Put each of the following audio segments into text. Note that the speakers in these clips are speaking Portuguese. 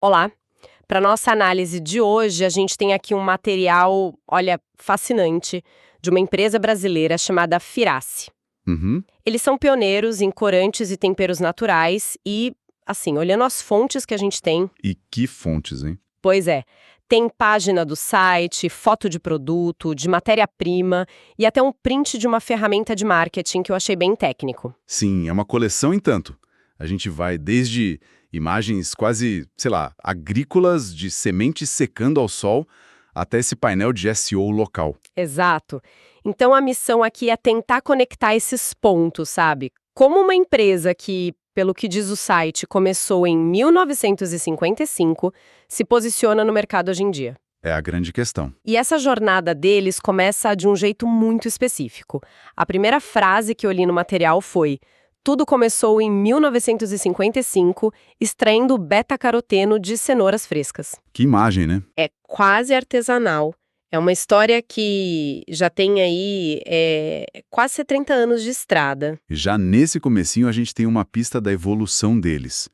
Olá! Para nossa análise de hoje, a gente tem aqui um material, olha, fascinante, de uma empresa brasileira chamada Firace. Uhum. Eles são pioneiros em corantes e temperos naturais e, assim, olhando as fontes que a gente tem, E que fontes, hein? pois é, tem página do site, foto de produto, de matéria-prima e até um print de uma ferramenta de marketing que eu achei bem técnico. Sim, é uma coleção em tanto. A gente vai desde imagens quase, sei lá, agrícolas de sementes secando ao sol, até esse painel de SEO local. Exato. Então a missão aqui é tentar conectar esses pontos, sabe? Como uma empresa que, pelo que diz o site, começou em 1955, se posiciona no mercado hoje em dia. É a grande questão. E essa jornada deles começa de um jeito muito específico. A primeira frase que eu li no material foi: tudo começou em 1955, extraindo beta-caroteno de cenouras frescas. Que imagem, né? É quase artesanal. É uma história que já tem aí quase 30 anos de estrada. E já nesse comecinho a gente tem uma pista da evolução deles.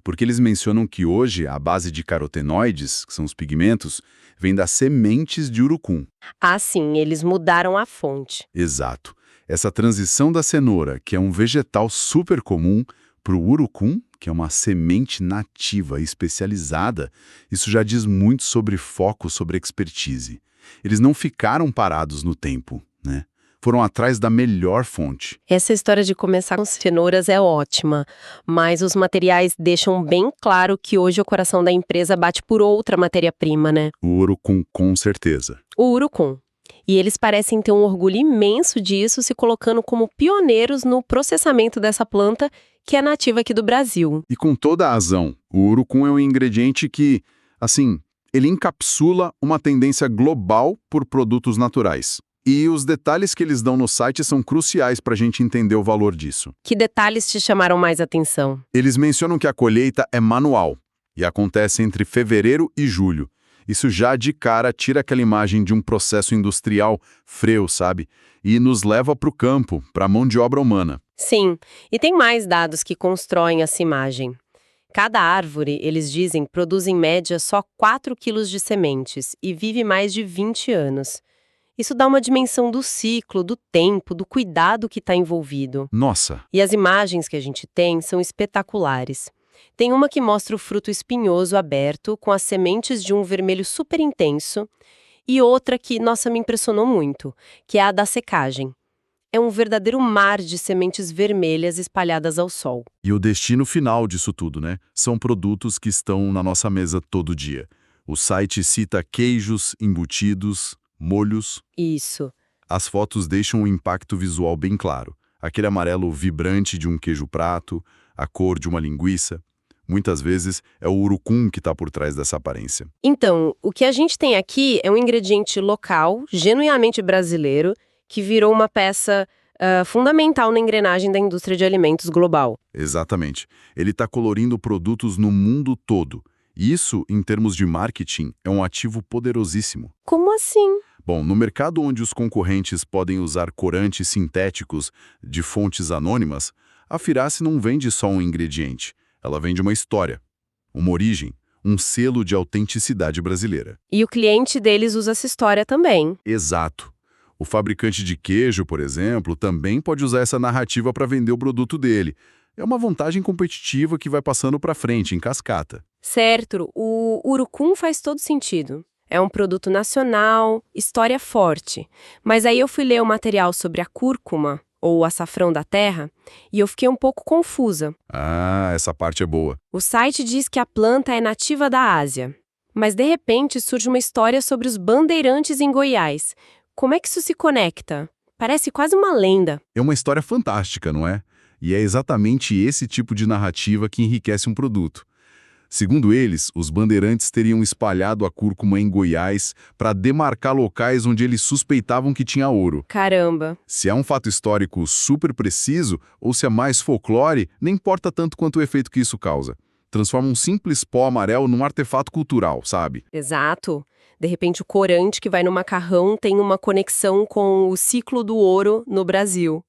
Porque eles mencionam que hoje a base de carotenoides, que são os pigmentos, vem das sementes de urucum. Ah, sim, eles mudaram a fonte. Exato. Essa transição da cenoura, que é um vegetal super comum, para o urucum, que é uma semente nativa e especializada, isso já diz muito sobre foco, sobre expertise. Eles não ficaram parados no tempo, né? Foram atrás da melhor fonte. Essa história de começar com cenouras é ótima, mas os materiais deixam bem claro que hoje o coração da empresa bate por outra matéria-prima, né? O urucum, com certeza. O urucum. E eles parecem ter um orgulho imenso disso, se colocando como pioneiros no processamento dessa planta, que é nativa aqui do Brasil. E com toda a razão, o urucum é um ingrediente que, assim, ele encapsula uma tendência global por produtos naturais. E os detalhes que eles dão no site são cruciais para a gente entender o valor disso. Que detalhes te chamaram mais atenção? Eles mencionam que a colheita é manual e acontece entre fevereiro e julho. Isso já de cara tira aquela imagem de um processo industrial frio, sabe? E nos leva para o campo, para a mão de obra humana. Sim, e tem mais dados que constroem essa imagem. Cada árvore, eles dizem, produz em média só 4 quilos de sementes e vive mais de 20 anos. Isso dá uma dimensão do ciclo, do tempo, do cuidado que está envolvido. Nossa, E as imagens que a gente tem são espetaculares. Tem uma que mostra o fruto espinhoso aberto, com as sementes de um vermelho super intenso, e outra que, nossa, me impressionou muito, que é a da secagem. É um verdadeiro mar de sementes vermelhas espalhadas ao sol. e o destino final disso tudo, né? São produtos que estão na nossa mesa todo dia. O site cita queijos, embutidos, molhos. Isso. As fotos deixam um impacto visual bem claro. Aquele amarelo vibrante de um queijo prato, a cor de uma linguiça. Muitas vezes é o urucum que está por trás dessa aparência. Então, o que a gente tem aqui é um ingrediente local, genuinamente brasileiro, que virou uma peça fundamental na engrenagem da indústria de alimentos global. Exatamente. Ele está colorindo produtos no mundo todo. E isso, em termos de marketing, é um ativo poderosíssimo. Como assim? Bom, no mercado onde os concorrentes podem usar corantes sintéticos de fontes anônimas, a Firace não vende só um ingrediente. Ela vende uma história, uma origem, um selo de autenticidade brasileira. E o cliente deles usa essa história também. Exato. O fabricante de queijo, por exemplo, também pode usar essa narrativa para vender o produto dele. É uma vantagem competitiva que vai passando para frente, em cascata. Certo, o urucum faz todo sentido. É um produto nacional, história forte. Mas aí eu fui ler o material sobre a cúrcuma, ou açafrão da terra, e eu fiquei um pouco confusa. Ah, essa parte é boa. O site diz que a planta é nativa da Ásia. Mas de repente surge uma história sobre os bandeirantes em Goiás. Como é que isso se conecta? Parece quase uma lenda. É uma história fantástica, não é? E é exatamente esse tipo de narrativa que enriquece um produto. Segundo eles, os bandeirantes teriam espalhado a cúrcuma em Goiás para demarcar locais onde eles suspeitavam que tinha ouro. Caramba! Se é um fato histórico super preciso ou se é mais folclore, nem importa tanto quanto o efeito que isso causa. Transforma um simples pó amarelo num artefato cultural, sabe? Exato. De repente, o corante que vai no macarrão tem uma conexão com o ciclo do ouro no Brasil.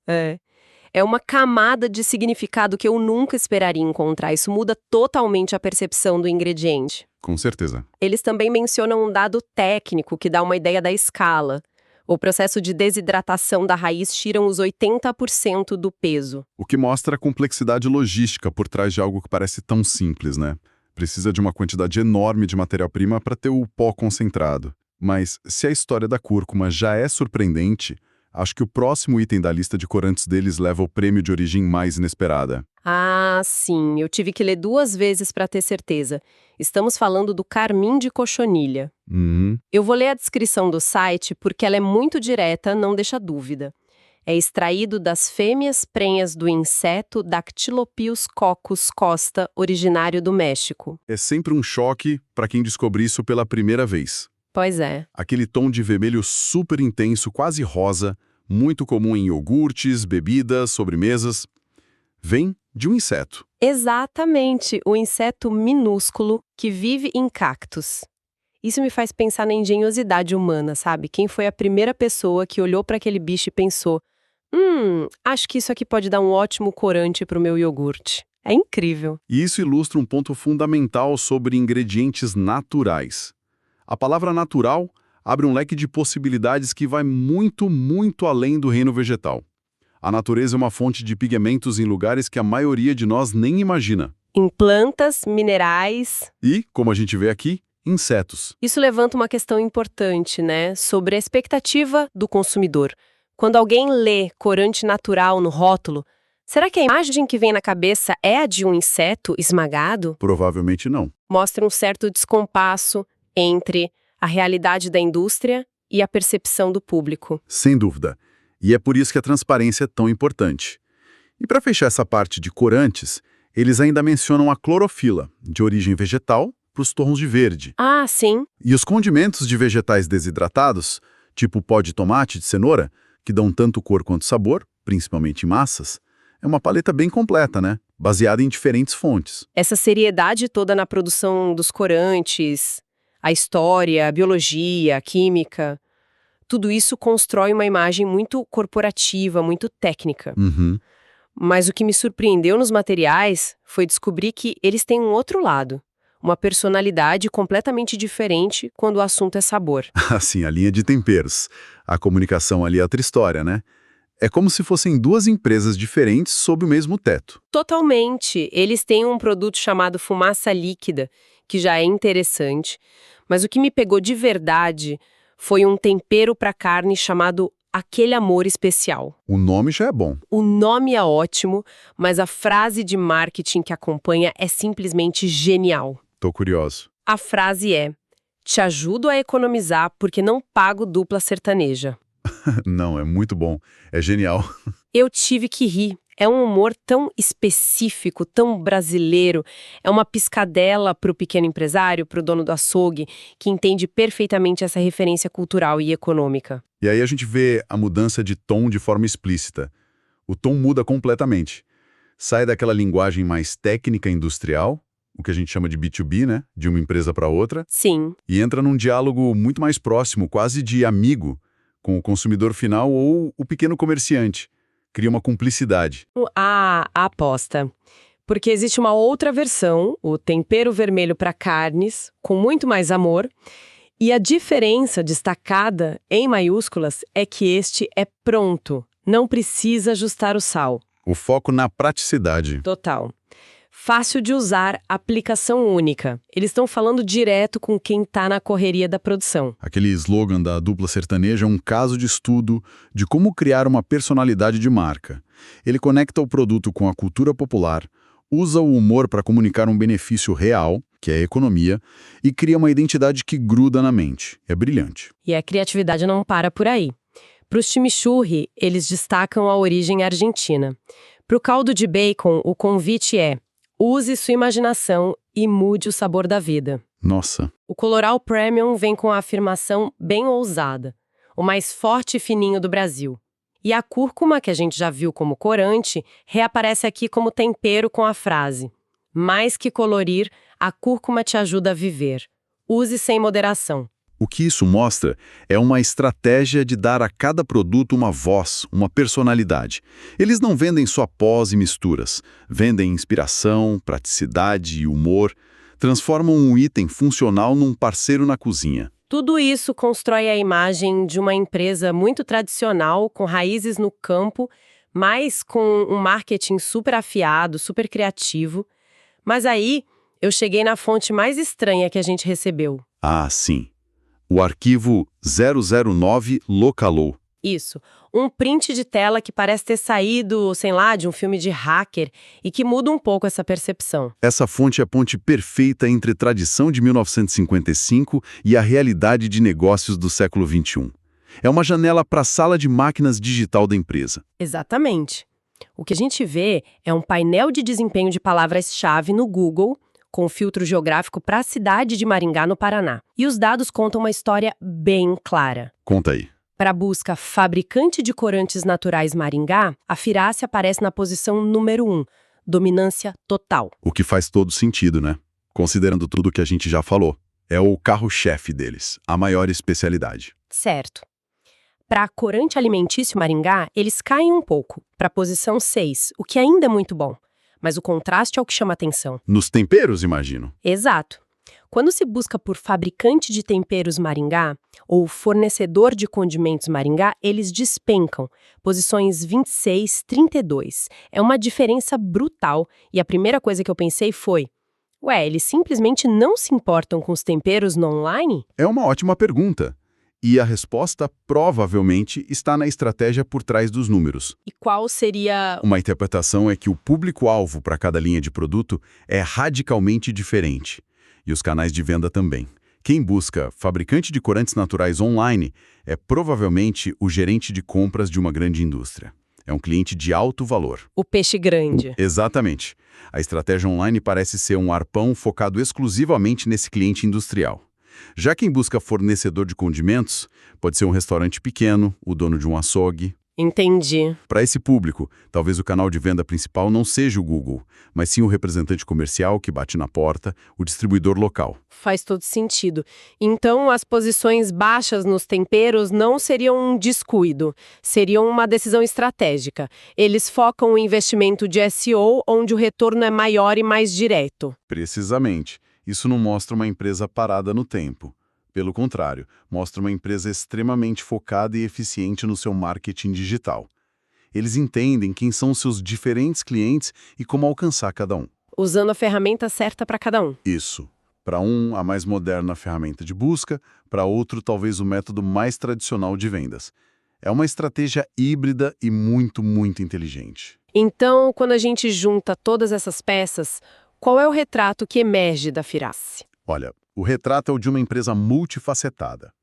É uma camada de significado que eu nunca esperaria encontrar. Isso muda totalmente a percepção do ingrediente. Com certeza. Eles também mencionam um dado técnico que dá uma ideia da escala. O processo de desidratação da raiz tira uns 80% do peso. O que mostra a complexidade logística por trás de algo que parece tão simples, né? Precisa de uma quantidade enorme de matéria-prima para ter o pó concentrado. Mas se a história da cúrcuma já é surpreendente, acho que o próximo item da lista de corantes deles leva o prêmio de origem mais inesperada. Ah, sim, eu tive que ler 2 vezes para ter certeza. Estamos falando do carmim de cochonilha. Eu vou ler a descrição do site porque ela é muito direta, não deixa dúvida. É extraído das fêmeas prenhas do inseto Dactylopius coccus costa, originário do México. É sempre um choque para quem descobre isso pela primeira vez. Pois é. Aquele tom de vermelho super intenso, quase rosa, muito comum em iogurtes, bebidas, sobremesas, vem de um inseto. Exatamente, o inseto minúsculo que vive em cactos. Isso me faz pensar na engenhosidade humana, sabe? Quem foi a primeira pessoa que olhou para aquele bicho e pensou: acho que isso aqui pode dar um ótimo corante para o meu iogurte. É incrível. E isso ilustra um ponto fundamental sobre ingredientes naturais. A palavra natural abre um leque de possibilidades que vai muito, muito além do reino vegetal. A natureza é uma fonte de pigmentos em lugares que a maioria de nós nem imagina. Em plantas, minerais. E, como a gente vê aqui, insetos. Isso levanta uma questão importante, né? Sobre a expectativa do consumidor. Quando alguém lê corante natural no rótulo, será que a imagem que vem na cabeça é a de um inseto esmagado? Provavelmente não. Mostra um certo descompasso entre a realidade da indústria e a percepção do público. Sem dúvida. E é por isso que a transparência é tão importante. E para fechar essa parte de corantes, eles ainda mencionam a clorofila, de origem vegetal, para os tons de verde. Ah, sim. E os condimentos de vegetais desidratados, tipo pó de tomate e de cenoura, que dão tanto cor quanto sabor, principalmente em massas, é uma paleta bem completa, né? Baseada em diferentes fontes. Essa seriedade toda na produção dos corantes, a história, a biologia, a química, tudo isso constrói uma imagem muito corporativa, muito técnica. Mas o que me surpreendeu nos materiais foi descobrir que eles têm um outro lado. Uma personalidade completamente diferente quando o assunto é sabor. Assim, a linha de temperos. A comunicação ali é outra história, né? É como se fossem duas empresas diferentes sob o mesmo teto. Totalmente. Eles têm um produto chamado fumaça líquida, que já é interessante. Mas o que me pegou de verdade foi um tempero para carne chamado Aquele Amor Especial. O nome já é bom. O nome é ótimo, mas a frase de marketing que acompanha é simplesmente genial. Tô curioso. A frase é: te ajudo a economizar porque não pago dupla sertaneja. Não, é muito bom. É genial. Eu tive que rir. É um humor tão específico, tão brasileiro. É uma piscadela para o pequeno empresário, para o dono do açougue, que entende perfeitamente essa referência cultural e econômica. E aí a gente vê a mudança de tom de forma explícita. O tom muda completamente. Sai daquela linguagem mais técnica industrial, o que a gente chama de B2B, né? De uma empresa para outra. Sim. E entra num diálogo muito mais próximo, quase de amigo, com o consumidor final ou o pequeno comerciante. Cria uma cumplicidade. A aposta. Porque existe uma outra versão, o tempero vermelho para carnes, com muito mais amor. E a diferença destacada, em maiúsculas, é que este é pronto. Não precisa ajustar o sal. O foco na praticidade. Total. Fácil de usar, aplicação única. Eles estão falando direto com quem está na correria da produção. Aquele slogan da dupla sertaneja é um caso de estudo de como criar uma personalidade de marca. Ele conecta o produto com a cultura popular, usa o humor para comunicar um benefício real, que é a economia, e cria uma identidade que gruda na mente. É brilhante. E a criatividade não para por aí. Para o chimichurri, eles destacam a origem argentina. Para o caldo de bacon, o convite é: use sua imaginação e mude o sabor da vida. Nossa. O Colorau Premium vem com a afirmação bem ousada: o mais forte e fininho do Brasil. E a cúrcuma, que a gente já viu como corante, reaparece aqui como tempero com a frase: mais que colorir, a cúrcuma te ajuda a viver. Use sem moderação. O que isso mostra é uma estratégia de dar a cada produto uma voz, uma personalidade. Eles não vendem só pós e misturas, vendem inspiração, praticidade e humor, transformam um item funcional num parceiro na cozinha. Tudo isso constrói a imagem de uma empresa muito tradicional, com raízes no campo, mas com um marketing super afiado, super criativo. Mas aí eu cheguei na fonte mais estranha que a gente recebeu. Ah, sim. O arquivo 009 localou. Isso, um print de tela que parece ter saído, sei lá, de um filme de hacker e que muda um pouco essa percepção. Essa fonte é a ponte perfeita entre tradição de 1955 e a realidade de negócios do século XXI. É uma janela para a sala de máquinas digital da empresa. Exatamente. O que a gente vê é um painel de desempenho de palavras-chave no Google, com filtro geográfico para a cidade de Maringá, no Paraná. E os dados contam uma história bem clara. Conta aí. Para a busca fabricante de corantes naturais Maringá, a Firace aparece na posição número 1, dominância total. O que faz todo sentido, né? Considerando tudo que a gente já falou. É o carro-chefe deles, a maior especialidade. Certo. Para corante alimentício Maringá, eles caem um pouco, para a posição 6, o que ainda é muito bom. Mas o contraste é o que chama atenção. Nos temperos, imagino. Exato. Quando se busca por fabricante de temperos Maringá ou fornecedor de condimentos Maringá, eles despencam, posições 26, 32. É uma diferença brutal e a primeira coisa que eu pensei foi: ué, eles simplesmente não se importam com os temperos no online? É uma ótima pergunta. E a resposta provavelmente está na estratégia por trás dos números. E qual seria... Uma interpretação é que o público-alvo para cada linha de produto é radicalmente diferente. E os canais de venda também. Quem busca fabricante de corantes naturais online é provavelmente o gerente de compras de uma grande indústria. É um cliente de alto valor. O peixe grande. Exatamente. A estratégia online parece ser um arpão focado exclusivamente nesse cliente industrial. Já quem busca fornecedor de condimentos, pode ser um restaurante pequeno, o dono de um açougue. Entendi. Para esse público, talvez o canal de venda principal não seja o Google, mas sim o representante comercial que bate na porta, o distribuidor local. Faz todo sentido. Então, as posições baixas nos temperos não seriam um descuido, seriam uma decisão estratégica. Eles focam o investimento de SEO onde o retorno é maior e mais direto. Precisamente. Isso não mostra uma empresa parada no tempo. Pelo contrário, mostra uma empresa extremamente focada e eficiente no seu marketing digital. Eles entendem quem são os seus diferentes clientes e como alcançar cada um. Usando a ferramenta certa para cada um. Isso. Para um, a mais moderna ferramenta de busca, para outro, talvez o método mais tradicional de vendas. É uma estratégia híbrida e muito, muito inteligente. Então, quando a gente junta todas essas peças, qual é o retrato que emerge da Firace? Olha, o retrato é o de uma empresa multifacetada.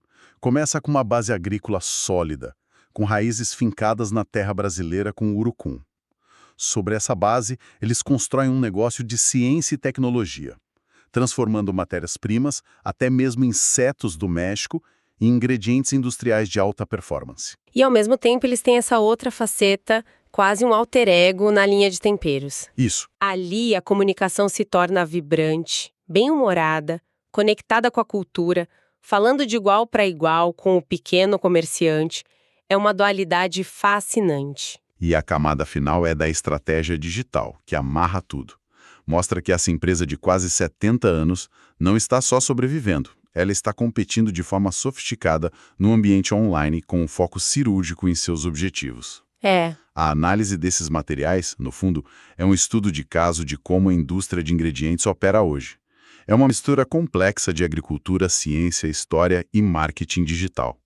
Começa com uma base agrícola sólida, com raízes fincadas na terra brasileira com o urucum. Sobre essa base, eles constroem um negócio de ciência e tecnologia, transformando matérias-primas, até mesmo insetos do México, em ingredientes industriais de alta performance. E ao mesmo tempo eles têm essa outra faceta, quase um alter ego na linha de temperos. Isso. Ali a comunicação se torna vibrante, bem-humorada, conectada com a cultura, falando de igual para igual com o pequeno comerciante. É uma dualidade fascinante. E a camada final é da estratégia digital, que amarra tudo. Mostra que essa empresa de quase 70 anos não está só sobrevivendo. Ela está competindo de forma sofisticada no ambiente online com um foco cirúrgico em seus objetivos. A análise desses materiais, no fundo, é um estudo de caso de como a indústria de ingredientes opera hoje. É uma mistura complexa de agricultura, ciência, história e marketing digital.